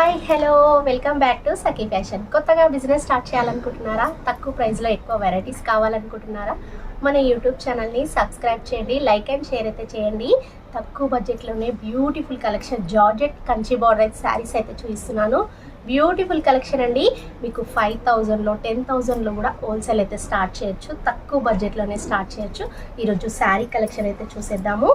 Hi hello welcome back to Sakhi fashion. కొత్తగా business start చేయాలనుకుంటున్నారా? తక్కువ ప్రైస్లో ఎక్కువ వెరైటీస్ కావాలనుకుంటున్నారా? మన యూట్యూబ్ ఛానల్ని సబ్స్క్రైబ్ చేయండి, లైక్ అండ్ షేర్ అయితే చేయండి. తక్కువ బడ్జెట్లోనే beautiful collection georgette Kanchi border saris అయితే చూపిస్తున్నాను. బ్యూటిఫుల్ కలెక్షన్ అండి. మీకు 5,000లో 10,000లో కూడా హోల్సేల్ అయితే స్టార్ట్ చేయొచ్చు. తక్కువ బడ్జెట్లోనే స్టార్ట్ చేయొచ్చు. ఈరోజు శారీ కలెక్షన్ అయితే చూసేద్దాము.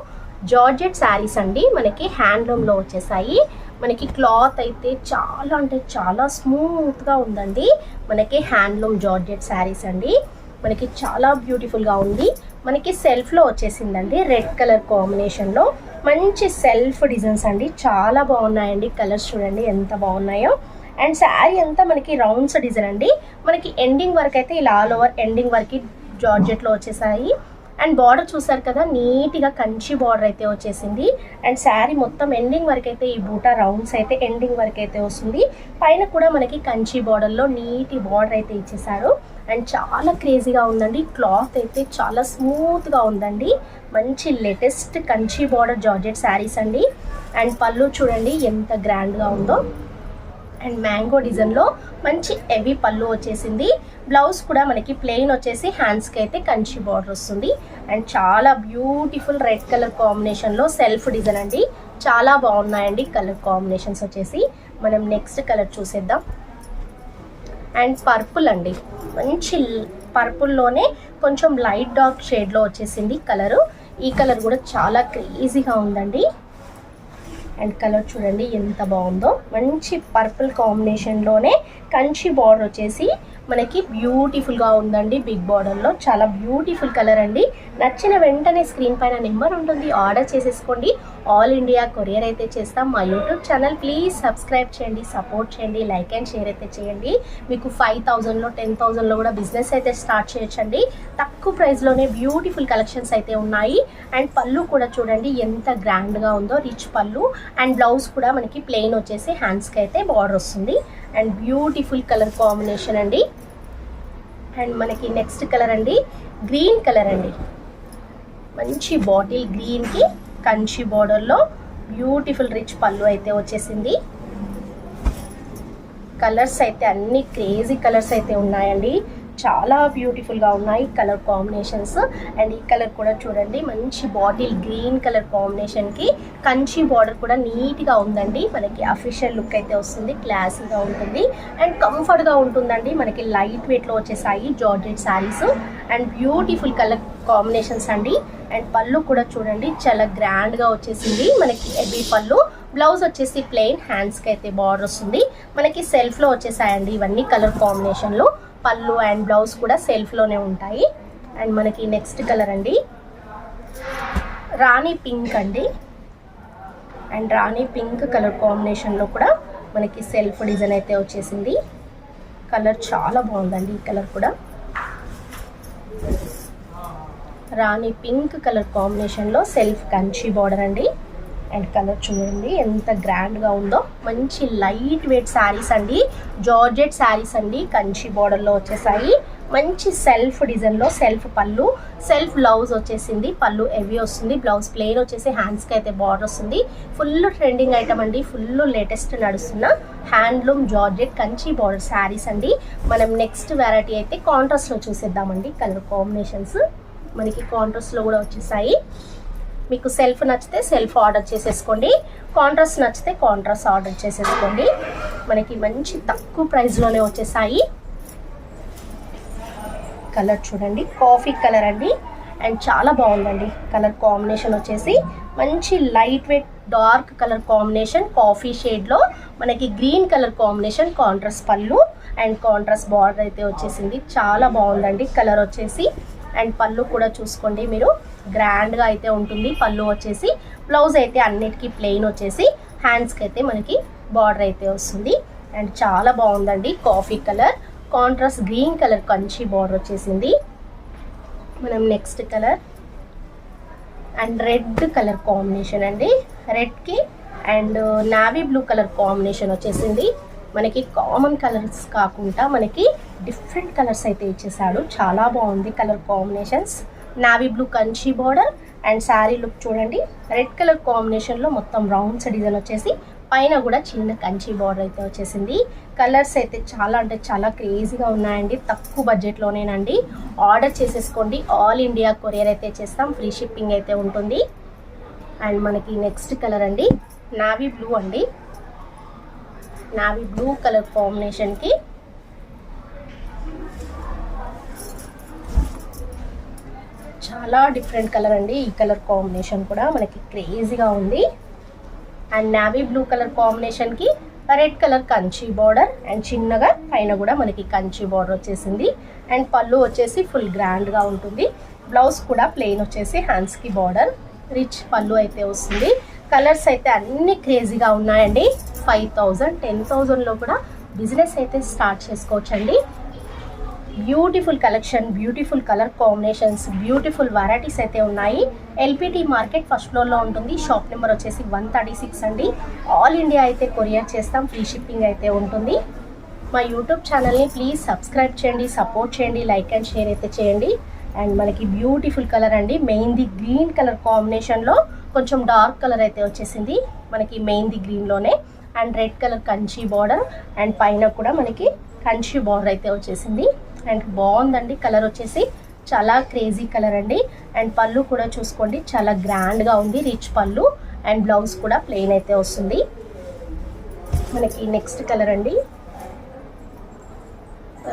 జార్జెట్ శారీస్ అండి, మనకి హ్యాండ్లూమ్లో వచ్చేసాయి. మనకి క్లాత్ అయితే చాలా అంటే చాలా స్మూత్గా ఉందండి. మనకి హ్యాండ్లూమ్ జార్జెట్ శారీస్ అండి, మనకి చాలా బ్యూటిఫుల్గా ఉంది. మనకి సెల్ఫ్లో వచ్చేసిందండి, రెడ్ కలర్ కాంబినేషన్లో మంచి సెల్ఫ్ డిజైన్స్ అండి. చాలా బాగున్నాయండి. కలర్స్ చూడండి ఎంత బాగున్నాయో. అండ్ శారీ అంతా మనకి రౌండ్స్ డిజైన్ అండి. మనకి ఎండింగ్ వరకు అయితే ఇలా ఆల్ ఓవర్ ఎండింగ్ వరకు జార్జెట్లో వచ్చేసాయి. అండ్ బార్డర్ చూసారు కదా, నీట్గా కంచి బార్డర్ అయితే వచ్చేసింది. అండ్ శారీ మొత్తం ఎండింగ్ వరకు అయితే ఈ బూటా రౌండ్స్ అయితే ఎండింగ్ వరకు అయితే వస్తుంది. పైన కూడా మనకి కంచి బార్డర్లో నీటి బార్డర్ అయితే ఇచ్చేసారు. అండ్ చాలా క్రేజీగా ఉందండి. క్లాత్ అయితే చాలా స్మూత్గా ఉందండి. మంచి latest Kanchi border georgette sarees అండి. అండ్ పళ్ళు చూడండి ఎంత గ్రాండ్గా ఉందో. అండ్ మ్యాంగో డిజైన్లో మంచి హెవీ పళ్ళు వచ్చేసింది. బ్లౌజ్ కూడా మనకి ప్లెయిన్ వచ్చేసి హ్యాండ్స్కి అయితే కంచి బార్డర్ వస్తుంది. అండ్ చాలా బ్యూటిఫుల్ రెడ్ కలర్ కాంబినేషన్లో సెల్ఫ్ డిజైన్ అండి. చాలా బాగున్నాయండి కలర్ కాంబినేషన్స్ వచ్చేసి. మనం నెక్స్ట్ కలర్ చూసేద్దాం. అండ్ పర్పుల్ అండి, మంచి పర్పుల్లోనే కొంచెం లైట్ డార్క్ షేడ్లో వచ్చేసింది కలరు. ఈ కలర్ కూడా చాలా క్రేజీగా ఉందండి. అండ్ కలర్ చూడండి ఎంత బాగుందో. మంచి పర్పుల్ కాంబినేషన్లోనే కంచి బార్డర్ వచ్చేసి మనకి బ్యూటిఫుల్గా ఉందండి. బిగ్ బార్డర్లో చాలా బ్యూటిఫుల్ కలర్ అండి. నచ్చిన వెంటనే స్క్రీన్ పైన నెంబర్ ఉంటుంది, ఆర్డర్ చేసేసుకోండి. ఆల్ ఇండియా కొరియర్ అయితే చేస్తాం. మా యూట్యూబ్ ఛానల్ ప్లీజ్ సబ్స్క్రైబ్ చేయండి, సపోర్ట్ చేయండి, లైక్ అండ్ షేర్ అయితే చేయండి. మీకు 5,000లో 10,000లో కూడా బిజినెస్ అయితే స్టార్ట్ చేయొచ్చండి. తక్కువ ప్రైస్లోనే బ్యూటిఫుల్ కలెక్షన్స్ అయితే ఉన్నాయి. అండ్ పళ్ళు కూడా చూడండి ఎంత గ్రాండ్గా ఉందో, రిచ్ పళ్ళు. అండ్ బ్లౌజ్ కూడా మనకి ప్లెయిన్ వచ్చేసి హ్యాండ్స్కి అయితే బార్డర్ వస్తుంది. అండ్ బ్యూటిఫుల్ కలర్ కాంబినేషన్ అండి. అండ్ మనకి నెక్స్ట్ కలర్ అండి, గ్రీన్ కలర్ అండి. మంచి బాటిల్ గ్రీన్కి కంచి బార్డర్లో బ్యూటిఫుల్ రిచ్ పళ్ళు అయితే వచ్చేసింది. కలర్స్ అయితే అన్ని క్రేజీ కలర్స్ అయితే ఉన్నాయండి. చాలా బ్యూటిఫుల్గా ఉన్నాయి కలర్ కాంబినేషన్స్. అండ్ ఈ కలర్ కూడా చూడండి, మంచి బాటిల్ గ్రీన్ కలర్ కాంబినేషన్కి కంచి బార్డర్ కూడా నీట్గా ఉందండి. మనకి అఫీషియల్ లుక్ అయితే వస్తుంది, క్లాసీగా ఉంటుంది. అండ్ కంఫర్ట్గా ఉంటుందండి. మనకి లైట్ వెయిట్లో వచ్చేసాయి georgette saris. And beautiful colour combinations అండి. అండ్ పళ్ళు కూడా చూడండి చాలా గ్రాండ్గా వచ్చేసింది. మనకి హెవీ పళ్ళు, బ్లౌజ్ వచ్చేసి ప్లెయిన్, హ్యాండ్స్కి అయితే బార్డర్ వస్తుంది. మనకి సెల్ఫ్లో వచ్చేసాయండి ఇవన్నీ కలర్ కాంబినేషన్లో. పళ్ళు అండ్ బ్లౌజ్ కూడా సెల్ఫ్లోనే ఉంటాయి. అండ్ మనకి నెక్స్ట్ కలర్ అండి, రాణి పింక్ అండి. అండ్ రాణి పింక్ కలర్ కాంబినేషన్లో కూడా మనకి సెల్ఫ్ డిజైన్ అయితే వచ్చేసింది. కలర్ చాలా బాగుందండి. ఈ కలర్ కూడా రాణి పింక్ కలర్ కాంబినేషన్లో సెల్ఫ్ కంచి బార్డర్ అండి. అండ్ కలర్ చూడండి ఎంత గ్రాండ్గా ఉందో. మంచి లైట్ వెయిట్ శారీస్ అండి, జార్జెట్ శారీస్ అండి. కంచి బార్డర్లో వచ్చేసాయి. మంచి సెల్ఫ్ డిజైన్లో సెల్ఫ్ పళ్ళు, సెల్ఫ్ బ్లౌజ్ వచ్చేసింది. పళ్ళు హెవీ వస్తుంది, బ్లౌజ్ ప్లెయిన్ వచ్చేసి హ్యాండ్స్కి అయితే బార్డర్ వస్తుంది. ఫుల్ ట్రెండింగ్ ఐటమ్ అండి, ఫుల్ లేటెస్ట్ నడుస్తున్న handloom georgette Kanchi border saris అండి. మనం నెక్స్ట్ వెరైటీ అయితే కాంట్రాస్ట్లో చూసేద్దామండి. కలర్ కాంబినేషన్స్ మనకి కాంట్రాస్ట్లో కూడా వచ్చేసాయి. మీకు సెల్ఫ్ నచ్చితే సెల్ఫ్ ఆర్డర్ చేసేసుకోండి, కాంట్రాస్ట్ నచ్చితే కాంట్రాస్ట్ ఆర్డర్ చేసేసుకోండి. మనకి మంచి తక్కువ ప్రైస్లోనే వచ్చేసాయి. కలర్ చూడండి కాఫీ కలర్ అండి. అండ్ చాలా బాగుందండి కలర్ కాంబినేషన్ వచ్చేసి. మంచి light weight dark colour combination coffee షేడ్లో మనకి గ్రీన్ కలర్ కాంబినేషన్, కాంట్రాస్ట్ పళ్ళు అండ్ కాంట్రాస్ట్ బార్డర్ అయితే వచ్చేసింది. చాలా బాగుందండి కలర్ వచ్చేసి. అండ్ పళ్ళు కూడా చూసుకోండి మీరు, గ్రాండ్గా అయితే ఉంటుంది పళ్ళు వచ్చేసి. బ్లౌజ్ అయితే అన్నిటికీ ప్లెయిన్ వచ్చేసి హ్యాండ్స్కి అయితే మనకి బార్డర్ అయితే వస్తుంది. అండ్ చాలా బాగుందండి coffee colour, contrast green colour Kanchi border వచ్చేసింది. మనం next colour and red colour combination అండి. రెడ్కి and navy blue colour combination వచ్చేసింది. మనకి కామన్ కలర్స్ కాకుండా మనకి డిఫరెంట్ కలర్స్ అయితే ఇచ్చేసాడు. చాలా బాగుంది colour combinations. Navy blue Kanchi border and sari look చూడండి. రెడ్ కలర్ కాంబినేషన్లో మొత్తం రౌండ్స్ డిజైన్ వచ్చేసి పైన కూడా చిన్న కంచి బార్డర్ అయితే వచ్చేసింది. కలర్స్ అయితే చాలా అంటే చాలా క్రేజీగా ఉన్నాయండి. తక్కువ బడ్జెట్లోనేనండి. ఆర్డర్ చేసేసుకోండి. ఆల్ ఇండియా కొరియర్ అయితే చేస్తాం. ఫ్రీ షిప్పింగ్ అయితే ఉంటుంది. అండ్ మనకి నెక్స్ట్ కలర్ అండి నావీ బ్లూ అండి. నావీ బ్లూ కలర్ కాంబినేషన్కి చాలా డిఫరెంట్ కలర్ అండి. ఈ కలర్ కాంబినేషన్ కూడా మనకి క్రేజీగా ఉంది. అండ్ నావీ బ్లూ కలర్ కాంబినేషన్కి red colour Kanchi border and చిన్నగా పైన కూడా మనకి కంచి బార్డర్ వచ్చేసింది. అండ్ పళ్ళు వచ్చేసి ఫుల్ గ్రాండ్గా ఉంటుంది. బ్లౌజ్ కూడా ప్లెయిన్ వచ్చేసి హ్యాండ్స్కి బార్డర్ రిచ్ పళ్ళు అయితే వస్తుంది. కలర్స్ అయితే అన్ని క్రేజీగా ఉన్నాయండి. 5,000 10,000లో కూడా బిజినెస్ అయితే స్టార్ట్ చేసుకోవచ్చండి. Beautiful collection, beautiful colour combinations, beautiful varieties అయితే ఉన్నాయి. ఎల్పిటి మార్కెట్ ఫస్ట్ ఫ్లోర్లో ఉంటుంది. షాప్ నెంబర్ వచ్చేసి 136 అండి. ఆల్ ఇండియా అయితే కొరియర్ చేస్తాం. ఫ్రీ షిప్పింగ్ అయితే ఉంటుంది. మా యూట్యూబ్ ఛానల్ని ప్లీజ్ సబ్స్క్రైబ్ చేయండి, సపోర్ట్ చేయండి, లైక్ అండ్ షేర్ అయితే చేయండి. అండ్ మనకి బ్యూటిఫుల్ కలర్ అండి. మెయిన్ది గ్రీన్ కలర్ కాంబినేషన్లో కొంచెం డార్క్ కలర్ అయితే వచ్చేసింది మనకి మెయిన్ది గ్రీన్లోనే. And red colour Kanchi border and పైన కూడా మనకి కంచి బార్డర్ అయితే వచ్చేసింది. అండ్ బాగుందండి. కలర్ వచ్చేసి చాలా క్రేజీ కలర్ అండి. అండ్ పళ్ళు కూడా చూసుకోండి చాలా గ్రాండ్గా ఉంది. రిచ్ పళ్ళు అండ్ బ్లౌజ్ కూడా ప్లెయిన్ అయితే వస్తుంది. మనకి నెక్స్ట్ కలర్ అండి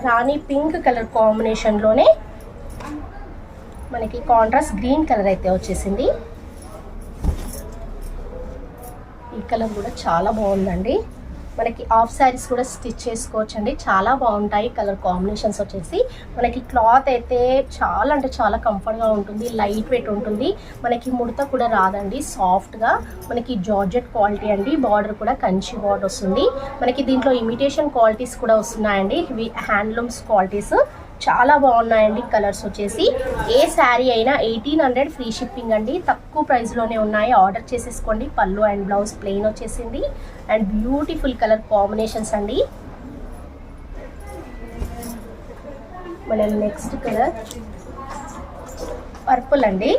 రాణి పింక్ కలర్ కాంబినేషన్లోనే మనకి కాంట్రాస్ట్ గ్రీన్ కలర్ అయితే వచ్చేసింది. ఈ కలర్ కూడా చాలా బాగుందండి. మనకి హాఫ్ శారీస్ కూడా స్టిచ్ చేసుకోవచ్చండి. చాలా బాగుంటాయి కలర్ కాంబినేషన్స్ వచ్చేసి. మనకి క్లాత్ అయితే చాలా అంటే చాలా కంఫర్ట్గా ఉంటుంది. లైట్ వెయిట్ ఉంటుంది. మనకి ముడత కూడా రాదండి. సాఫ్ట్గా మనకి జార్జెట్ క్వాలిటీ అండి. బార్డర్ కూడా కంచి బార్డర్ వస్తుంది. మనకి దీంట్లో ఇమిటేషన్ క్వాలిటీస్ కూడా వస్తున్నాయండి. ఇవి హ్యాండ్లూమ్స్ క్వాలిటీస్ చాలా బాగున్నాయండి. కలర్స్ వచ్చేసి ఏ శారీ అయినా 1800 ఫ్రీ షిప్పింగ్ అండి. తక్కువ ప్రైస్లోనే ఉన్నాయి. ఆర్డర్ చేసేసుకోండి. పళ్ళు అండ్ బ్లౌజ్ ప్లెయిన్ వచ్చేసింది. అండ్ బ్యూటిఫుల్ కలర్ కాంబినేషన్స్ అండి. మన నెక్స్ట్ కలర్ పర్పుల్ అండి.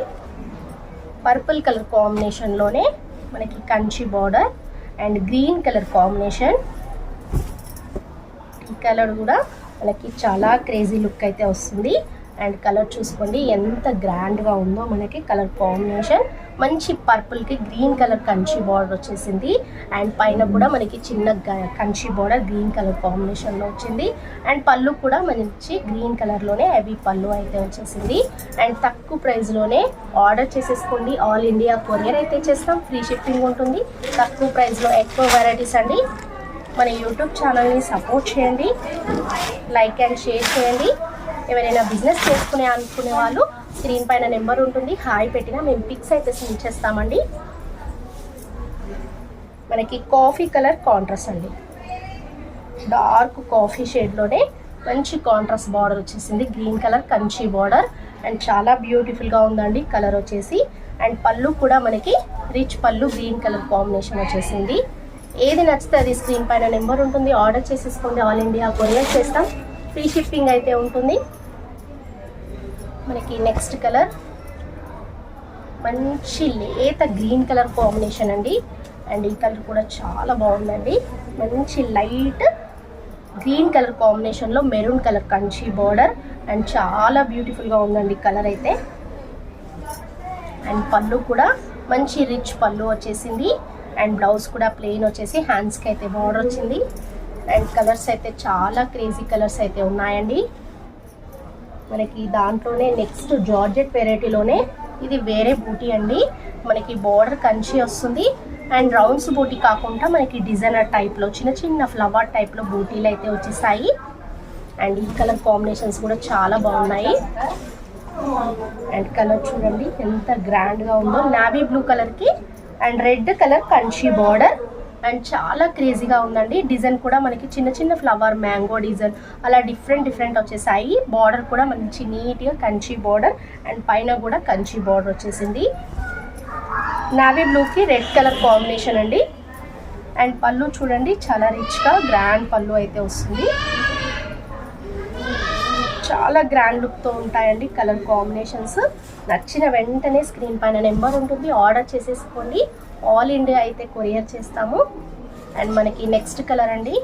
పర్పుల్ కలర్ కాంబినేషన్లోనే మనకి Kanchi border and green colour combination. ఈ కలర్ కూడా మనకి చాలా క్రేజీ లుక్ అయితే వస్తుంది. అండ్ కలర్ చూసుకోండి ఎంత గ్రాండ్గా ఉందో మనకి కలర్ కాంబినేషన్. మంచి పర్పుల్కి గ్రీన్ కలర్ కంచి బార్డర్ వచ్చేసింది. అండ్ పైన కూడా మనకి చిన్న కంచి బార్డర్ గ్రీన్ కలర్ కాంబినేషన్లో వచ్చింది. అండ్ పళ్ళు కూడా మంచి గ్రీన్ కలర్లోనే హెవీ పళ్ళు అయితే వచ్చేసింది. అండ్ తక్కువ ప్రైస్లోనే ఆర్డర్ చేసేసుకోండి. ఆల్ ఇండియా కొరియర్ అయితే చేస్తాం. ఫ్రీ షిప్పింగ్ ఉంటుంది. తక్కువ ప్రైస్లో ఎక్కువ వెరైటీస్ అండి. మన యూట్యూబ్ ఛానల్ని సపోర్ట్ చేయండి, లైక్ అండ్ షేర్ చేయండి. ఎవరైనా బిజినెస్ చేసుకునే అనుకునే వాళ్ళు స్క్రీన్ పైన నెంబర్ ఉంటుంది. హాయ్ పెట్టినా మేము పిక్స్ అయితే సెండ్ చేస్తామండి. మనకి కాఫీ కలర్ కాంట్రాస్ట్ అండి. డార్క్ కాఫీ షేడ్లోనే మంచి కాంట్రాస్ట్ బార్డర్ వచ్చేసింది. Green colour Kanchi border and చాలా బ్యూటిఫుల్గా ఉందండి కలర్ వచ్చేసి. అండ్ పళ్ళు కూడా మనకి రిచ్ పళ్ళు గ్రీన్ కలర్ కాంబినేషన్ వచ్చేసింది. ఏది నచ్చితే అది స్క్రీన్ పైన నెంబర్ ఉంటుంది. ఆర్డర్ చేసేసుకోండి. ఆల్ ఇండియా కొరియర్ చేస్తాం. ఫ్రీ షిప్పింగ్ అయితే ఉంటుంది. మనకి నెక్స్ట్ కలర్ మంచి లేత గ్రీన్ కలర్ కాంబినేషన్ అండి. అండ్ ఈ కలర్ కూడా చాలా బాగుందండి. మంచి లైట్ గ్రీన్ కలర్ కాంబినేషన్లో maroon colour Kanchi border and చాలా బ్యూటిఫుల్గా ఉందండి కలర్ అయితే. అండ్ పళ్ళు కూడా మంచి రిచ్ పళ్ళు వచ్చేసింది. అండ్ బ్లౌజ్ కూడా ప్లెయిన్ వచ్చేసి హ్యాండ్స్కి అయితే బార్డర్ వచ్చింది. అండ్ కలర్స్ అయితే చాలా క్రేజీ కలర్స్ అయితే ఉన్నాయండి. మనకి దాంట్లోనే నెక్స్ట్ జార్జెట్ వెరైటీలోనే ఇది వేరే బూటీ అండి. మనకి బార్డర్ కంచి వస్తుంది. అండ్ రౌండ్స్ బూటీ కాకుండా మనకి డిజైనర్ టైప్లో చిన్న చిన్న ఫ్లవర్ టైప్లో బూటీలు అయితే వచ్చేసాయి. అండ్ ఈ కలర్ కాంబినేషన్స్ కూడా చాలా బాగున్నాయి. అండ్ కలర్ చూడండి ఎంత గ్రాండ్గా ఉందో. నావీ బ్లూ కలర్కి and red colour Kanchi border and చాలా క్రేజీగా ఉందండి. డిజైన్ కూడా మనకి చిన్న చిన్న ఫ్లవర్ మ్యాంగో డిజైన్ అలా డిఫరెంట్ వచ్చేసాయి. బార్డర్ కూడా మంచి నీట్గా కంచి బార్డర్ అండ్ పైన కూడా కంచి బార్డర్ వచ్చేసింది. నావీ బ్లూకి రెడ్ కలర్ కాంబినేషన్ అండి. అండ్ పళ్ళు చూడండి చాలా రిచ్గా గ్రాండ్ పళ్ళు అయితే వస్తుంది. చాలా గ్రాండ్ లుక్తో ఉంటాయండి కలర్ కాంబినేషన్స్. నచ్చిన వెంటనే స్క్రీన్ పైన నెంబర్ ఉంటుంది. ఆర్డర్ చేసేసుకోండి. ఆల్ ఇండియా అయితే కొరియర్ చేస్తాము. అండ్ మనకి నెక్స్ట్ కలర్ అండి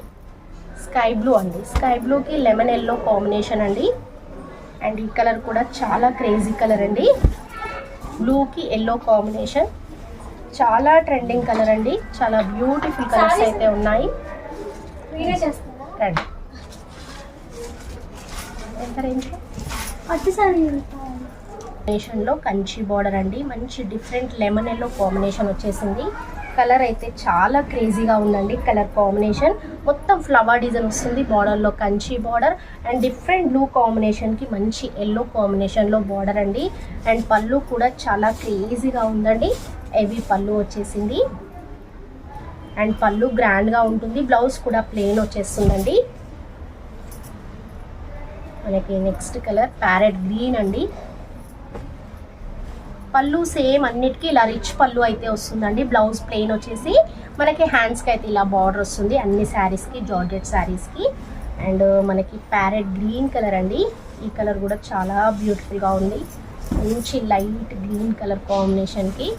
స్కై బ్లూ అండి. స్కై బ్లూకి లెమన్ ఎల్లో కాంబినేషన్ అండి. అండ్ ఈ కలర్ కూడా చాలా క్రేజీ కలర్ అండి. బ్లూకి ఎల్లో కాంబినేషన్, చాలా ట్రెండింగ్ కలర్ అండి. చాలా బ్యూటిఫుల్ కలర్స్ అయితే ఉన్నాయి. రండి ఎంత రేంజ్ కాంబినేషన్లో కంచి బార్డర్ అండి. మంచి డిఫరెంట్ లెమన్ ఎల్లో కాంబినేషన్ వచ్చేసింది. కలర్ అయితే చాలా క్రేజీగా ఉందండి. కలర్ కాంబినేషన్ మొత్తం ఫ్లవర్ డిజైన్ వస్తుంది బార్డర్లో, Kanchi border and different blue కాంబినేషన్కి మంచి ఎల్లో కాంబినేషన్లో బార్డర్ అండి. అండ్ పళ్ళు కూడా చాలా క్రేజీగా ఉందండి. హెవీ పళ్ళు వచ్చేసింది. అండ్ పళ్ళు గ్రాండ్గా ఉంటుంది. బ్లౌజ్ కూడా ప్లెయిన్ వచ్చేస్తుందండి. మనకి నెక్స్ట్ కలర్ ప్యారెట్ గ్రీన్ అండి. పళ్ళు సేమ్ అన్నిటికీ ఇలా రిచ్ పళ్ళు అయితే వస్తుందండి. బ్లౌజ్ ప్లెయిన్ వచ్చేసి మనకి హ్యాండ్స్కి అయితే ఇలా బార్డర్ వస్తుంది అన్ని శారీస్కి, జార్జెట్ శారీస్కి. అండ్ మనకి ప్యారెట్ గ్రీన్ కలర్ అండి. ఈ కలర్ కూడా చాలా బ్యూటిఫుల్గా ఉంది. మంచి లైట్ గ్రీన్ కలర్ కాంబినేషన్కి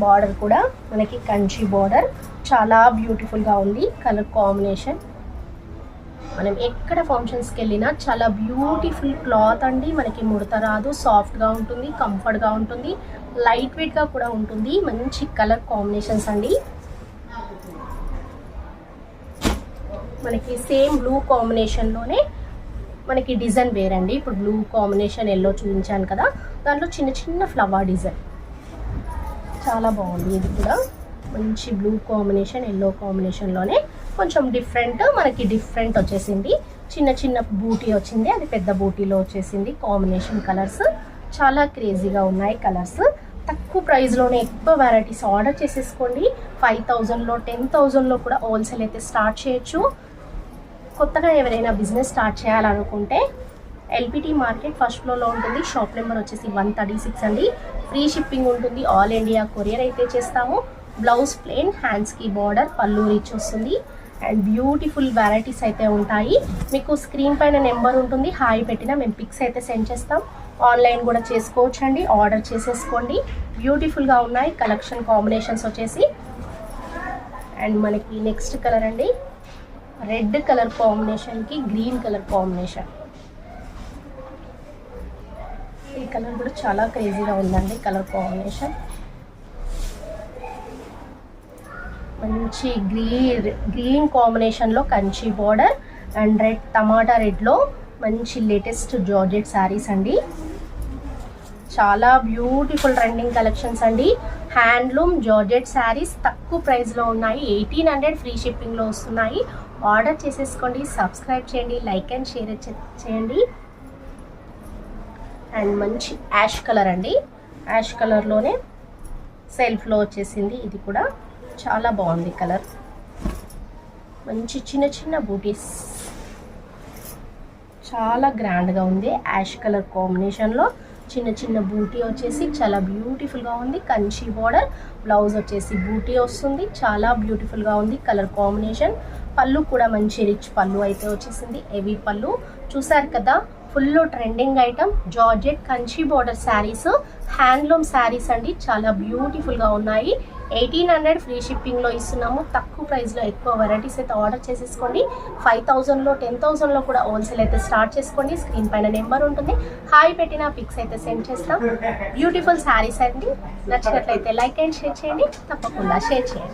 బార్డర్ కూడా మనకి కంచి బార్డర్ చాలా బ్యూటిఫుల్గా ఉంది. కలర్ కాంబినేషన్ మనం ఎక్కడ ఫంక్షన్స్కి వెళ్ళినా చాలా బ్యూటిఫుల్ క్లాత్ అండి. మనకి ముడత రాదు, సాఫ్ట్గా ఉంటుంది, కంఫర్ట్గా ఉంటుంది, లైట్ వెయిట్గా కూడా ఉంటుంది. మంచి కలర్ కాంబినేషన్స్ అండి. మనకి సేమ్ బ్లూ కాంబినేషన్లోనే మనకి డిజైన్ వేరండి. ఇప్పుడు బ్లూ కాంబినేషన్ ఎల్లో చూపించాను కదా, దాంట్లో చిన్న చిన్న ఫ్లవర్ డిజైన్ చాలా బాగుంది. ఇది కూడా మంచి బ్లూ కాంబినేషన్ ఎల్లో కాంబినేషన్లోనే కొంచెం డిఫరెంట్, మనకి డిఫరెంట్ వచ్చేసింది. చిన్న చిన్న బూటీ వచ్చింది, అది పెద్ద బూటీలో వచ్చేసింది. కాంబినేషన్ కలర్స్ చాలా క్రేజీగా ఉన్నాయి. కలర్స్ తక్కువ ప్రైస్లోనే ఎక్కువ వెరైటీస్ ఆర్డర్ చేసేసుకోండి. 5000లో 10,000లో కూడా హోల్సేల్ అయితే స్టార్ట్ చేయొచ్చు. కొత్తగా ఎవరైనా బిజినెస్ స్టార్ట్ చేయాలనుకుంటే ఎల్పిటి మార్కెట్ ఫస్ట్ ఫ్లోర్లో ఉంటుంది. షాప్ నెంబర్ వచ్చేసి 136 అండి. ఫ్రీ షిప్పింగ్ ఉంటుంది. ఆల్ ఇండియా కొరియర్ అయితే చేస్తాము. బ్లౌజ్ ప్లెయిన్, హ్యాండ్స్కి బార్డర్, పళ్ళు రిచ్ వస్తుంది. అండ్ బ్యూటిఫుల్ వెరైటీస్ అయితే ఉంటాయి. మీకు స్క్రీన్ పైన నెంబర్ ఉంటుంది, హాయ్ పెట్టినా మేము పిక్స్ అయితే సెండ్ చేస్తాం. ఆన్లైన్ కూడా చేసుకోవచ్చు అండి. ఆర్డర్ చేసేసుకోండి. బ్యూటిఫుల్గా ఉన్నాయి కలెక్షన్ కాంబినేషన్స్ వచ్చేసి. అండ్ మనకి నెక్స్ట్ కలర్ అండి రెడ్ కలర్ కాంబినేషన్కి గ్రీన్ కలర్ కాంబినేషన్. ఈ కలర్ కూడా చాలా క్రేజీగా ఉందండి. కలర్ కాంబినేషన్ మంచి గ్రీన్ కాంబినేషన్లో కంచి బార్డర్ అండ్ రెడ్, టమాటా రెడ్లో మంచి లేటెస్ట్ జార్జెట్ శారీస్ అండి. చాలా బ్యూటిఫుల్ ట్రెండింగ్ కలెక్షన్స్ అండి. హ్యాండ్లూమ్ జార్జెట్ శారీస్ తక్కువ ప్రైస్లో ఉన్నాయి. 1800 ఫ్రీ షిప్పింగ్లో వస్తున్నాయి. ఆర్డర్ చేసేసుకోండి. సబ్స్క్రైబ్ చేయండి, లైక్ అండ్ షేర్ చేయండి. అండ్ మంచి యాష్ కలర్ అండి. యాష్ కలర్లోనే సెల్ఫ్లో వచ్చేసింది. ఇది కూడా చాలా బాగుంది కలర్. మంచి చిన్న చిన్న బూటీస్ చాలా గ్రాండ్గా ఉంది. యాష్ కలర్ కాంబినేషన్లో చిన్న చిన్న బూటీ వచ్చేసి చాలా బ్యూటిఫుల్గా ఉంది. కంచి బార్డర్, బ్లౌజ్ వచ్చేసి బూటీ వస్తుంది. చాలా బ్యూటిఫుల్గా ఉంది కలర్ కాంబినేషన్. పళ్ళు కూడా మంచి రిచ్ పళ్ళు అయితే వచ్చేసింది. హెవీ పళ్ళు చూసారు కదా. Full trending item georgette Kanchi border saris, handloom saris అండి. చాలా బ్యూటిఫుల్గా ఉన్నాయి. 1800 ఫ్రీ షిప్పింగ్లో ఇస్తున్నాము. తక్కువ ప్రైస్లో ఎక్కువ వెరైటీస్ అయితే ఆర్డర్ చేసేసుకోండి. 5000లో 10,000లో కూడా హోల్సేల్ అయితే స్టార్ట్ చేసుకోండి. స్క్రీన్ పైన నెంబర్ ఉంటుంది, హాయ్ పెట్టిన పిక్స్ అయితే సెండ్ చేస్తాం. బ్యూటిఫుల్ శారీస్ అండి. నచ్చినట్లయితే లైక్ అండ్ షేర్ చేయండి. తప్పకుండా షేర్ చేయండి.